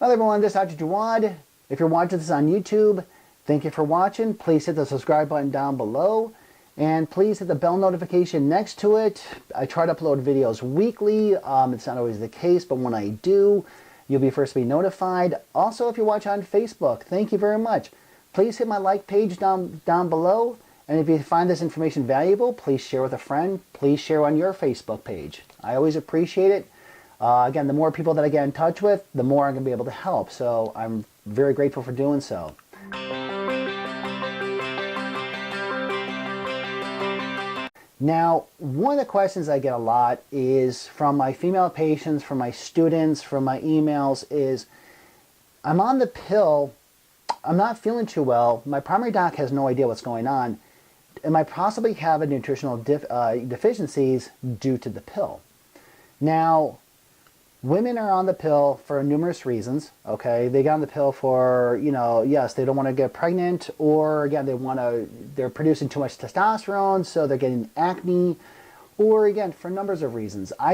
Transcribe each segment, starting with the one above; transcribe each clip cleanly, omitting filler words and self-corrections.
Hello everyone, this is Dr. Jawad. If you're watching this on YouTube, thank you for watching. Please hit the subscribe button down below. And please hit the bell notification next to it. I try to upload videos weekly. It's not always the case, but when I do, you'll be first to be notified. Also, if you watch on Facebook, thank you very much. Please hit my like page down below. And if you find this information valuable, please share with a friend. Please share on your Facebook page. I always appreciate it. Again, the more people that I get in touch with, the more I'm going to be able to help. So I'm very grateful for doing so. Now, one of the questions I get a lot is from my female patients, from my students, from my emails is, I'm on the pill, I'm not feeling too well, my primary doc has no idea what's going on. Am I possibly having nutritional deficiencies due to the pill? Now, women are on the pill for numerous reasons, okay? They get on the pill for, yes, they don't want to get pregnant, or again, they're producing too much testosterone, so they're getting acne, or again, for numbers of reasons. I'm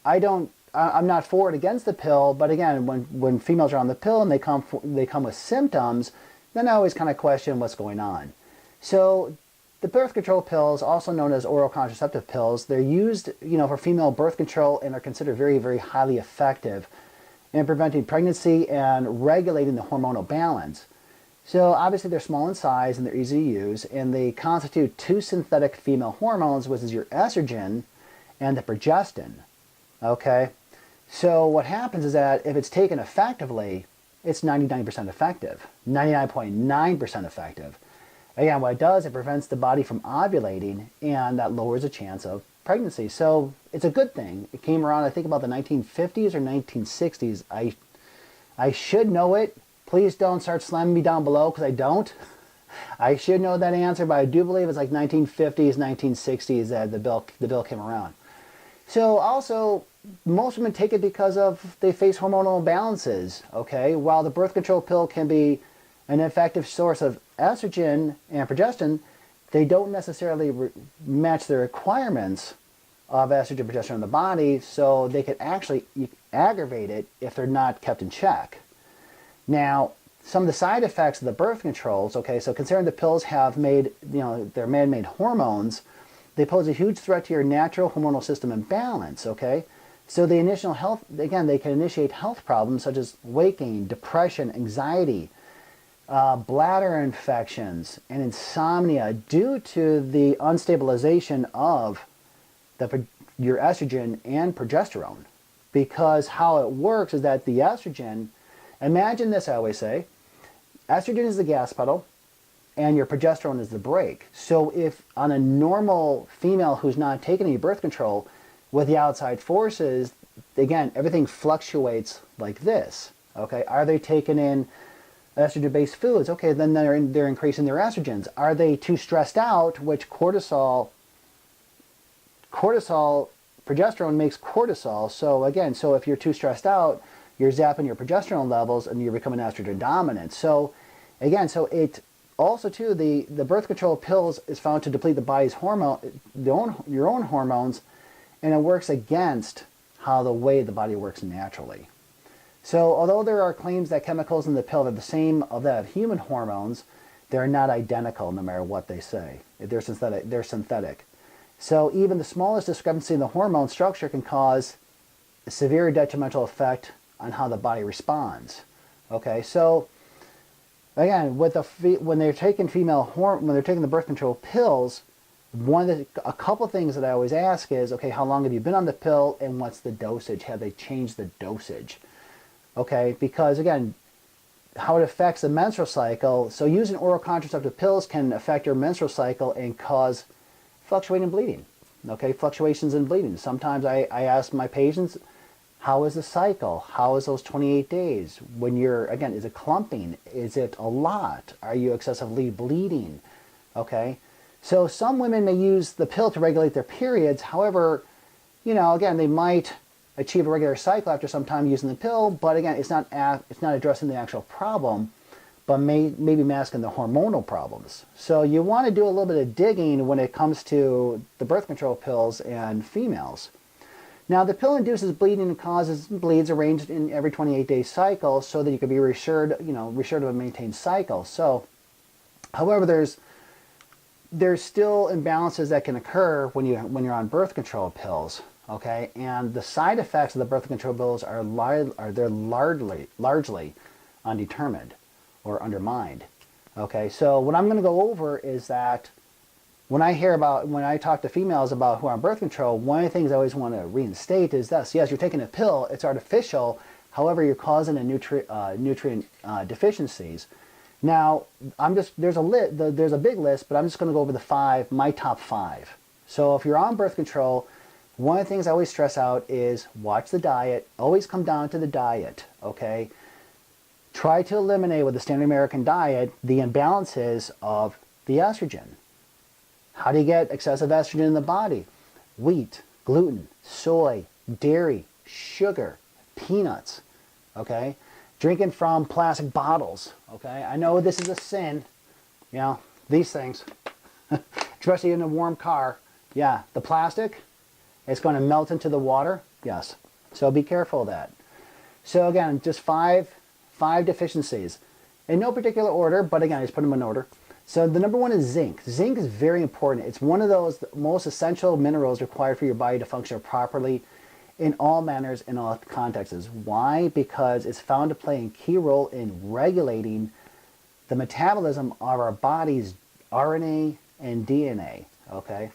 not for it against the pill, but again, when females are on the pill and they come with symptoms, then I always kind of question what's going on. So the birth control pills, also known as oral contraceptive pills, they're used, for female birth control and are considered very, very highly effective in preventing pregnancy and regulating the hormonal balance. So obviously they're small in size and they're easy to use, and they constitute two synthetic female hormones, which is your estrogen and the progestin. Okay? So what happens is that if it's taken effectively, it's 99% effective, 99.9% effective. Again, what it does, it prevents the body from ovulating, and that lowers the chance of pregnancy. So it's a good thing. It came around, I think, about the 1950s or 1960s. I should know it. Please don't start slamming me down below, because I don't. I should know that answer, but I do believe it's like 1950s, 1960s that the bill came around. So also, most women take it because they face hormonal imbalances. Okay, while the birth control pill can be an effective source of estrogen and progestin, they don't necessarily match the requirements of estrogen and progesterone in the body, so they could actually aggravate it if they're not kept in check. Now, some of the side effects of the birth controls, okay, so considering the pills have they're man-made hormones, they pose a huge threat to your natural hormonal system and balance, okay? So the initial health, again, they can initiate health problems such as weight gain, depression, anxiety, bladder infections, and insomnia due to the unstabilization of your estrogen and progesterone. Because how it works is that the estrogen, imagine this, I always say, estrogen is the gas pedal and your progesterone is the brake. So if on a normal female who's not taking any birth control, with the outside forces, again, everything fluctuates like this. Okay, are they taking in estrogen-based foods? Okay, then they're increasing their estrogens. Are they too stressed out, which progesterone makes cortisol. So again, if you're too stressed out, you're zapping your progesterone levels and you're becoming estrogen dominant. So again, it also too, the birth control pills is found to deplete the body's your own hormones, and it works against the way the body works naturally. So although there are claims that chemicals in the pill are the same of that of human hormones, they're not identical no matter what they say. They're synthetic. So even the smallest discrepancy in the hormone structure can cause a severe detrimental effect on how the body responds. Okay, so again, when they're taking the birth control pills, a couple things that I always ask is, okay, how long have you been on the pill and what's the dosage? Have they changed the dosage? Okay, because again, how it affects the menstrual cycle. So using oral contraceptive pills can affect your menstrual cycle and cause fluctuating bleeding. Okay, fluctuations in bleeding. Sometimes I ask my patients, how is the cycle? How is those 28 days? When is it clumping? Is it a lot? Are you excessively bleeding? Okay. So some women may use the pill to regulate their periods. However, again, they might achieve a regular cycle after some time using the pill, but again, it's not addressing the actual problem, but maybe masking the hormonal problems. So you want to do a little bit of digging when it comes to the birth control pills and females. Now, the pill induces bleeding and causes bleeds arranged in every 28-day cycle so that you can be reassured of a maintained cycle. So, however, there's still imbalances that can occur when you're on birth control pills, okay? And the side effects of the birth control pills are largely undetermined or undermined, okay? So what I'm going to go over is that when I talk to females about who are on birth control, one of the things I always want to reinstate is this: yes, you're taking a pill, it's artificial. However, you're causing a nutrient deficiencies. Now, there's a big list, but I'm just going to go over my top 5. So if you're on birth control, one of the things I always stress out is watch the diet. Always come down to the diet, okay? Try to eliminate with the standard American diet the imbalances of the estrogen. How do you get excessive estrogen in the body? Wheat, gluten, soy, dairy, sugar, peanuts, okay? Drinking from plastic bottles, okay? I know this is a sin, these things, especially in a warm car. Yeah, the plastic, it's going to melt into the water, yes. So be careful of that. So again, just five deficiencies. In no particular order, but again, I just put them in order. So the number 1 is zinc. Zinc is very important. It's one of those most essential minerals required for your body to function properly in all manners, in all contexts. Why? Because it's found to play a key role in regulating the metabolism of our body's RNA and DNA, okay?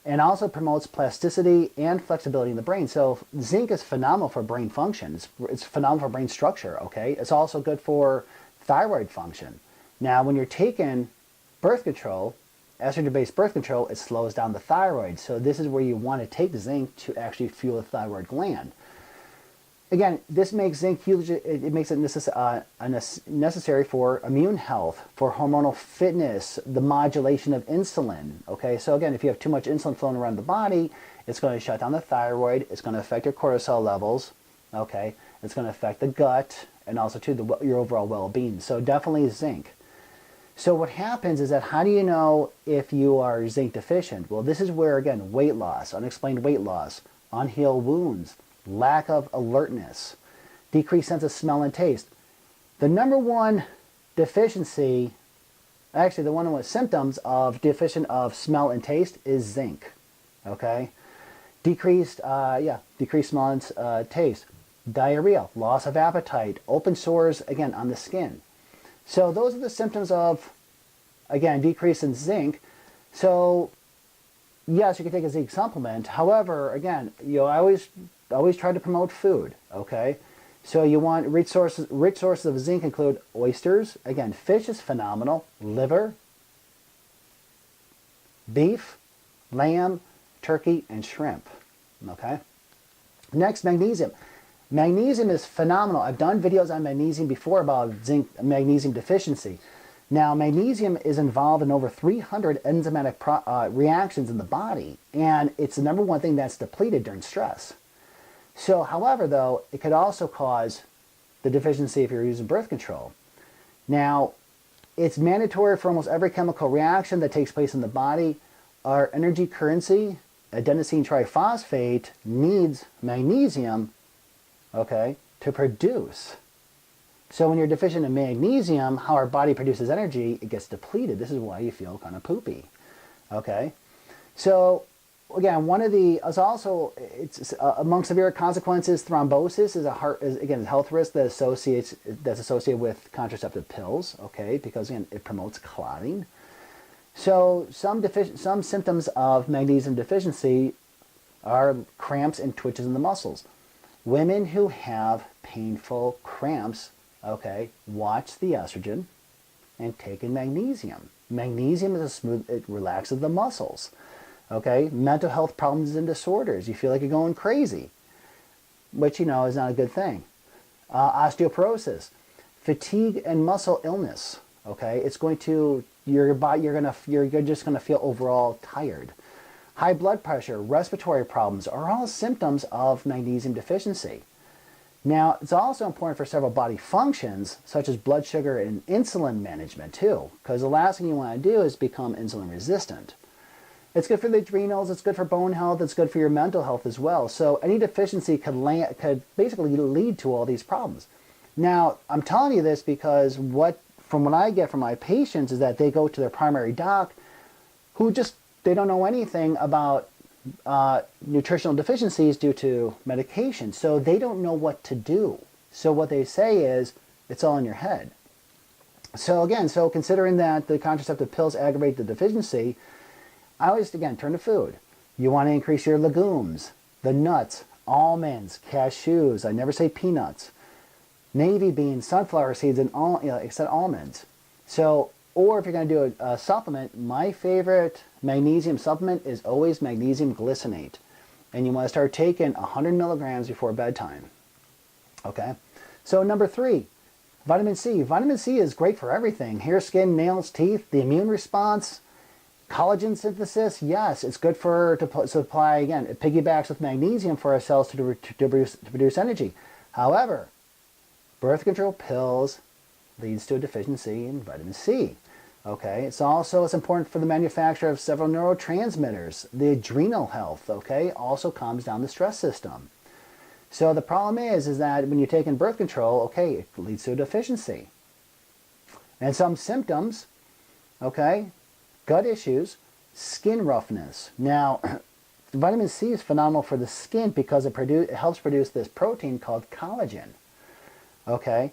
And also promotes plasticity and flexibility in the brain. So zinc is phenomenal for brain function. It's phenomenal for brain structure, okay? It's also good for thyroid function. Now, when you're taking birth control, estrogen-based birth control, it slows down the thyroid. So this is where you want to take zinc to actually fuel the thyroid gland. Again, this makes zinc huge. It makes it necessary for immune health, for hormonal fitness, the modulation of insulin. Okay, so again, if you have too much insulin flowing around the body, it's going to shut down the thyroid. It's going to affect your cortisol levels. Okay, it's going to affect the gut and also too your overall well-being. So definitely zinc. So what happens is that how do you know if you are zinc deficient? Well, this is where, again, weight loss, unexplained weight loss, unhealed wounds, lack of alertness, decreased sense of smell and taste. The number 1 deficiency, actually the one with symptoms of deficient of smell and taste is zinc, okay? Decreased smell and taste, diarrhea, loss of appetite, open sores, again, on the skin. So those are the symptoms of, again, decrease in zinc. So yes, you can take a zinc supplement. However, again, I always try to promote food, okay? So you want rich sources of zinc include oysters. Again, fish is phenomenal. Liver, beef, lamb, turkey, and shrimp, okay? Next, magnesium. Magnesium is phenomenal. I've done videos on magnesium before about magnesium deficiency. Now, magnesium is involved in over 300 enzymatic reactions in the body, and it's the number 1 thing that's depleted during stress. So, however, though, it could also cause the deficiency if you're using birth control. Now, it's mandatory for almost every chemical reaction that takes place in the body. Our energy currency, adenosine triphosphate, needs magnesium, okay, to produce. So when you're deficient in magnesium, how our body produces energy, it gets depleted. This is why you feel kind of poopy, okay? So again, it's among severe consequences, thrombosis is a health risk that's associated with contraceptive pills, okay, because again, it promotes clotting. So some symptoms of magnesium deficiency are cramps and twitches in the muscles. Women who have painful cramps, okay, watch the estrogen and take in magnesium. Magnesium is it relaxes the muscles. Okay, mental health problems and disorders. You feel like you're going crazy, which is not a good thing. Osteoporosis, fatigue, and muscle illness. Okay, it's going to you're just going to feel overall tired. High blood pressure, respiratory problems are all symptoms of magnesium deficiency. Now, it's also important for several body functions, such as blood sugar and insulin management too, because the last thing you want to do is become insulin resistant. It's good for the adrenals, it's good for bone health, it's good for your mental health as well. So any deficiency could basically lead to all these problems. Now, I'm telling you this because from what I get from my patients is that they go to their primary doc who they don't know anything about nutritional deficiencies due to medication. So they don't know what to do. So what they say is, it's all in your head. So again, considering that the contraceptive pills aggravate the deficiency, I always, again, turn to food. You want to increase your legumes, the nuts, almonds, cashews. I never say peanuts. Navy beans, sunflower seeds, and except almonds. So, or if you're going to do a supplement, my favorite magnesium supplement is always magnesium glycinate. And you want to start taking 100 milligrams before bedtime. Okay? So number 3, vitamin C. Vitamin C is great for everything. Hair, skin, nails, teeth, the immune response, collagen synthesis. Yes, it's good to supply, again, it piggybacks with magnesium for our cells to produce energy. However, birth control pills leads to a deficiency in vitamin C. Okay, it's important for the manufacture of several neurotransmitters. The adrenal health, okay, also calms down the stress system. So the problem is that when you're taking birth control, okay, it leads to a deficiency. And some symptoms, okay, gut issues, skin roughness. Now, vitamin C is phenomenal for the skin because it helps produce this protein called collagen. Okay,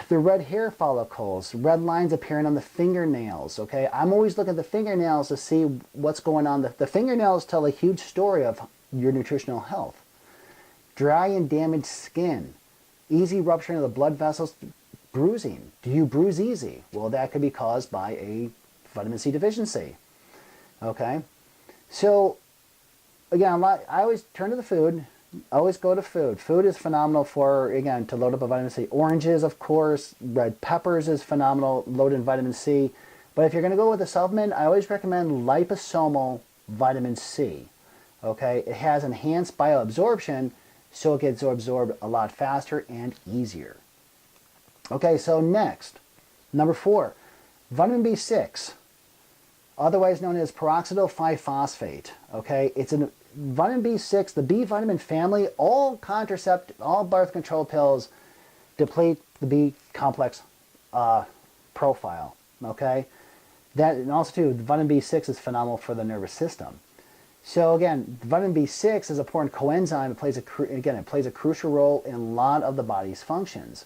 the red hair follicles, red lines appearing on the fingernails. Okay, I'm always looking at the fingernails to see what's going on. The fingernails tell a huge story of your nutritional health. Dry and damaged skin, easy rupturing of the blood vessels, bruising. Do you bruise easy? Well, that could be caused by a vitamin C deficiency. Okay, so again, I always turn to the food. Always go to food. Food is phenomenal for, again, to load up a vitamin C. Oranges, of course. Red peppers is phenomenal, loaded in vitamin C. But if you're going to go with a supplement, I always recommend liposomal vitamin C. Okay, it has enhanced bioabsorption, so it gets absorbed a lot faster and easier. Okay, so next, number 4, vitamin B6, otherwise known as peroxidyl 5-phosphate. Okay, it's an vitamin B6, the B vitamin family, all birth control pills deplete the B complex profile. Okay, and also too, vitamin B6 is phenomenal for the nervous system. So again, vitamin B6 is an important coenzyme. It plays a crucial role in a lot of the body's functions,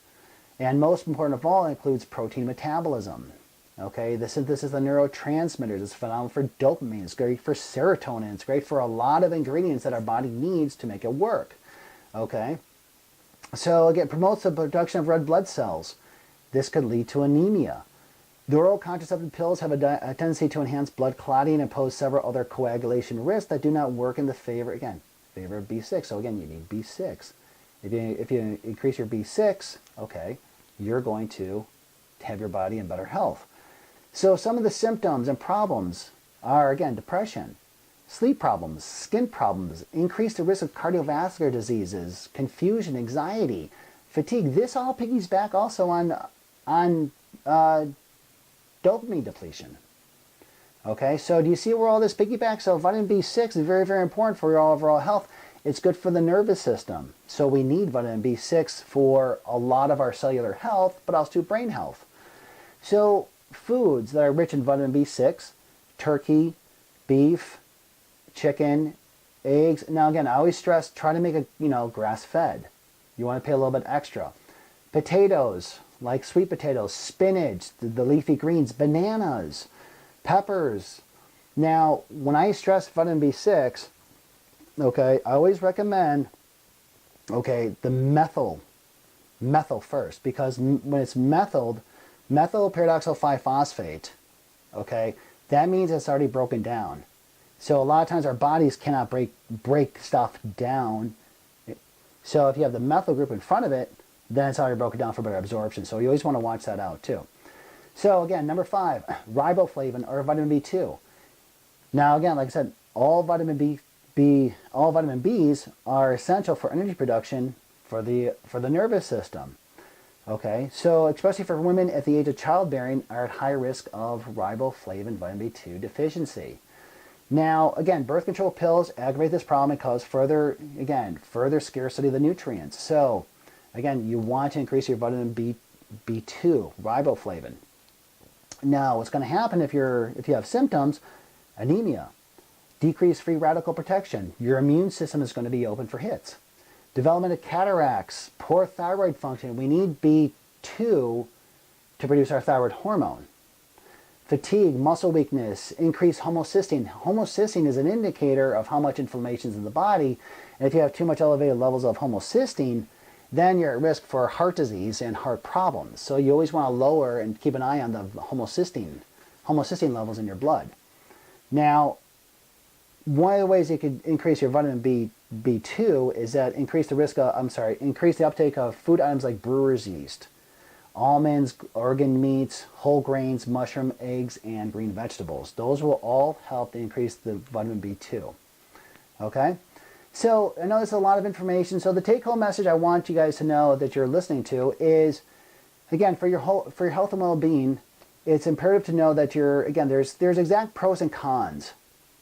and most important of all, it includes protein metabolism. Okay, the synthesis of neurotransmitters is phenomenal for dopamine. It's great for serotonin. It's great for a lot of ingredients that our body needs to make it work. Okay, so again, it promotes the production of red blood cells. This could lead to anemia. The oral contraceptive pills have a tendency to enhance blood clotting and pose several other coagulation risks that do not work in the favor of B6. So again, you need B6. If you increase your B6, okay, you're going to have your body in better health. So some of the symptoms and problems are, again, depression, sleep problems, skin problems, increase the risk of cardiovascular diseases, confusion, anxiety, fatigue. This all piggies back also on dopamine depletion. Okay, so do you see where all this piggybacks? So vitamin B6 is very, very important for your overall health. It's good for the nervous system. So we need vitamin B6 for a lot of our cellular health, but also brain health. So foods that are rich in vitamin B6, turkey, beef, chicken, eggs. Now again, I always stress, try to make it, grass-fed. You want to pay a little bit extra. Potatoes, like sweet potatoes, spinach, the leafy greens, bananas, peppers. Now, when I stress vitamin B6, okay, I always recommend, okay, the methyl first, because when it's methyl paradoxal 5-phosphate, okay, that means it's already broken down. So a lot of times our bodies cannot break stuff down. So if you have the methyl group in front of it, then it's already broken down for better absorption. So you always want to watch that out too. So again, number 5, riboflavin or vitamin B2. Now again, like I said, all vitamin Bs are essential for energy production for the nervous system. Okay, so especially for women at the age of childbearing are at high risk of riboflavin vitamin B2 deficiency. Now, again, birth control pills aggravate this problem and cause further scarcity of the nutrients. So, again, you want to increase your vitamin B2, riboflavin. Now, what's going to happen if you have symptoms? Anemia, decreased free radical protection. Your immune system is going to be open for hits. Development of cataracts, poor thyroid function. We need B2 to produce our thyroid hormone. Fatigue, muscle weakness, increased homocysteine. Homocysteine is an indicator of how much inflammation is in the body. And if you have too much elevated levels of homocysteine, then you're at risk for heart disease and heart problems. So you always want to lower and keep an eye on the homocysteine levels in your blood. Now, one of the ways you could increase your vitamin B2 is that increase the uptake of food items like brewer's yeast, almonds, organ meats, whole grains, mushroom, eggs, and green vegetables. Those will all help to increase the vitamin B2. Okay? So I know there's a lot of information. So the take-home message I want you guys to know that you're listening to is, again, for your health and well-being, it's imperative to know that there's exact pros and cons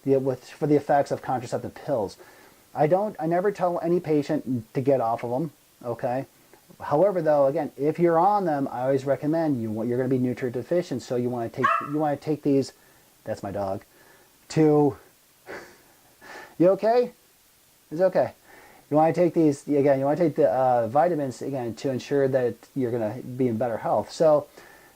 for the effects of contraceptive pills. I never tell any patient to get off of them. Okay? However, though, again, if you're on them, I always recommend you're going to be nutrient deficient, so you want to take these. That's my dog. You okay? It's okay. You want to take these again. You want to take the vitamins again to ensure that you're going to be in better health. So,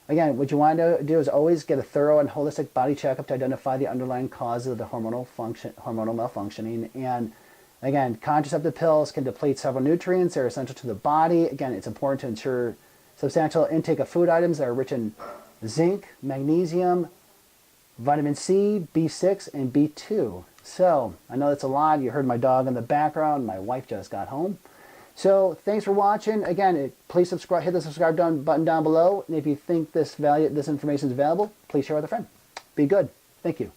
again, what you want to do is always get a thorough and holistic body checkup to identify the underlying causes of the hormonal malfunctioning. And again, contraceptive pills can deplete several nutrients that are essential to the body. Again, it's important to ensure substantial intake of food items that are rich in zinc, magnesium, vitamin C, B6, and B2. So, I know that's a lot. You heard my dog in the background. My wife just got home. So, thanks for watching. Again, please subscribe. Hit the subscribe button down below. And if you think this information is valuable, please share with a friend. Be good. Thank you.